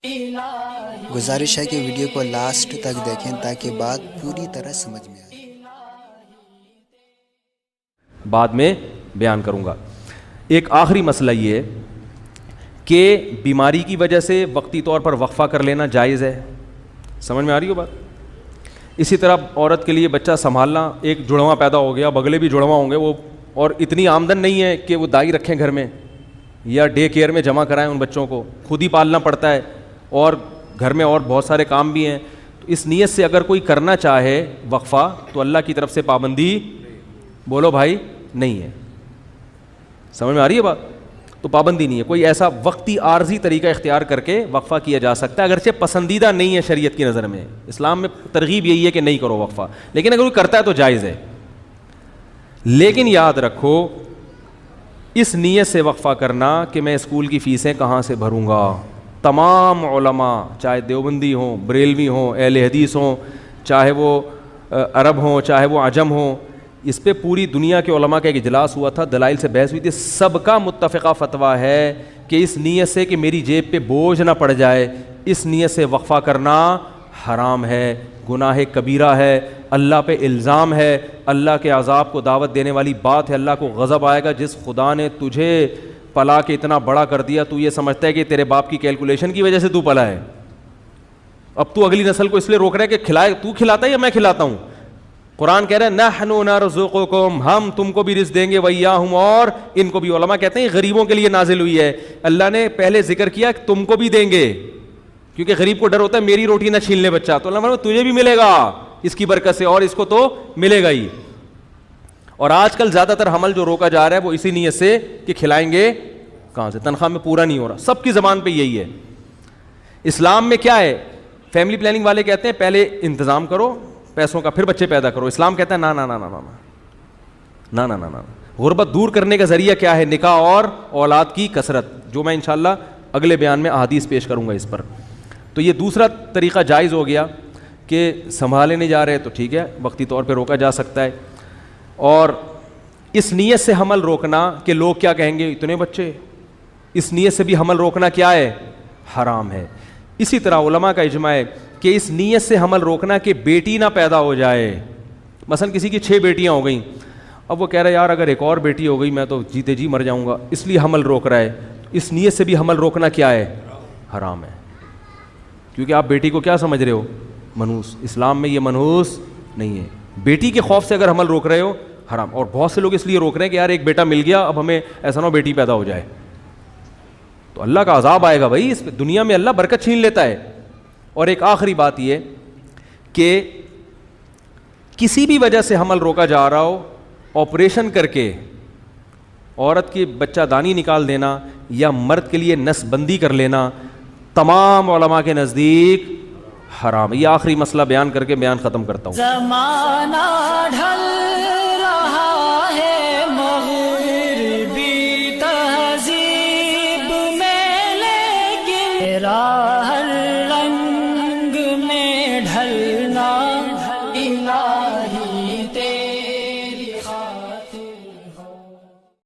گزارش ہے کہ ویڈیو کو لاسٹ تک دیکھیں تاکہ بات پوری طرح سمجھ میں آئے۔ بعد میں بیان کروں گا۔ ایک آخری مسئلہ یہ ہے کہ بیماری کی وجہ سے وقتی طور پر وقفہ کر لینا جائز ہے۔ سمجھ میں آ رہی ہو بات؟ اسی طرح عورت کے لیے بچہ سنبھالنا، ایک جڑواں پیدا ہو گیا، بگلے بھی جڑواں ہوں گے وہ، اور اتنی آمدن نہیں ہے کہ وہ دائی رکھیں گھر میں یا ڈے کیئر میں جمع کرائیں ان بچوں کو، خود ہی پالنا پڑتا ہے، اور گھر میں اور بہت سارے کام بھی ہیں۔ تو اس نیت سے اگر کوئی کرنا چاہے وقفہ تو اللہ کی طرف سے پابندی بولو بھائی نہیں ہے۔ سمجھ میں آ رہی ہے بات؟ تو پابندی نہیں ہے، کوئی ایسا وقتی عارضی طریقہ اختیار کر کے وقفہ کیا جا سکتا ہے، اگرچہ پسندیدہ نہیں ہے شریعت کی نظر میں۔ اسلام میں ترغیب یہی ہے کہ نہیں کرو وقفہ، لیکن اگر کوئی کرتا ہے تو جائز ہے۔ لیکن یاد رکھو اس نیت سے وقفہ کرنا کہ میں اسکول کی فیسیں کہاں سے بھروں گا، تمام علماء چاہے دیوبندی ہوں، بریلوی ہوں، اہل حدیث ہوں، چاہے وہ عرب ہوں، چاہے وہ عجم ہوں، اس پہ پوری دنیا کے علماء کا ایک اجلاس ہوا تھا، دلائل سے بحث ہوئی تھی، سب کا متفقہ فتویٰ ہے کہ اس نیت سے کہ میری جیب پہ بوجھ نہ پڑ جائے، اس نیت سے وقفہ کرنا حرام ہے، گناہ کبیرہ ہے، اللہ پہ الزام ہے، اللہ کے عذاب کو دعوت دینے والی بات ہے، اللہ کو غضب آئے گا۔ جس خدا نے تجھے پلا کے اتنا بڑا کر دیا، تو یہ سمجھتا ہے کہ تیرے باپ کی کیلکولیشن کی وجہ سے تو پلا ہے، اب تو اگلی نسل کو اس لیے روک رہا ہے کہ کھلائے، تو کھلاتا ہے یا میں کھلاتا ہوں؟ قرآن کہہ رہا ہے نحن نرزقکم، ہم تم کو بھی رزق دیں گے، وإیاہم، اور ان کو بھی۔ علماء کہتے ہیں غریبوں کے لیے نازل ہوئی ہے، اللہ نے پہلے ذکر کیا کہ تم کو بھی دیں گے، کیونکہ غریب کو ڈر ہوتا ہے میری روٹی نہ چھین لے بچہ، تو اللہ فرماتا ہے تجھے بھی ملے گا اس کی برکت سے، اور اس کو تو ملے گا ہی۔ اور آج کل زیادہ تر حمل جو روکا جا رہا ہے وہ اسی نیت سے کہ کھلائیں گے کہاں سے، تنخواہ میں پورا نہیں ہو رہا، سب کی زبان پہ یہی ہے۔ اسلام میں کیا ہے؟ فیملی پلاننگ والے کہتے ہیں پہلے انتظام کرو پیسوں کا، پھر بچے پیدا کرو۔ اسلام کہتا ہے نا نا نا نا نا نا نا نا نا۔ غربت دور کرنے کا ذریعہ کیا ہے؟ نکاح اور اولاد کی کثرت، جو میں انشاءاللہ اگلے بیان میں احادیث پیش کروں گا اس پر۔ تو یہ دوسرا طریقہ جائز ہو گیا کہ سنبھالے نہیں جا رہے تو ٹھیک ہے، وقتی طور پہ روکا جا سکتا ہے۔ اور اس نیت سے حمل روکنا کہ لوگ کیا کہیں گے اتنے بچے، اس نیت سے بھی حمل روکنا کیا ہے؟ حرام ہے۔ اسی طرح علماء کا اجماع ہے کہ اس نیت سے حمل روکنا کہ بیٹی نہ پیدا ہو جائے، مثلا کسی کی 6 بیٹیاں ہو گئیں، اب وہ کہہ رہا ہے یار اگر ایک اور بیٹی ہو گئی میں تو جیتے جی مر جاؤں گا، اس لیے حمل روک رہا ہے، اس نیت سے بھی حمل روکنا کیا ہے؟ حرام ہے، کیونکہ آپ بیٹی کو کیا سمجھ رہے ہو؟ منحوس۔ اسلام میں یہ منحوس نہیں ہے، بیٹی کے خوف سے اگر حمل روک رہے ہو حرام۔ اور بہت سے لوگ اس لیے روک رہے ہیں کہ یار ایک بیٹا مل گیا، اب ہمیں ایسا نہ ہو بیٹی پیدا ہو جائے، تو اللہ کا عذاب آئے گا بھائی، اس دنیا میں اللہ برکت چھین لیتا ہے۔ اور ایک آخری بات یہ کہ کسی بھی وجہ سے حمل روکا جا رہا ہو، آپریشن کر کے عورت کی بچہ دانی نکال دینا یا مرد کے لیے نس بندی کر لینا، تمام علماء کے نزدیک حرام ہے۔ یہ آخری مسئلہ بیان کر کے بیان ختم کرتا ہوں۔ زمانہ ڈھل رہا ہے مغربی تہذیب میں، لیکن راہ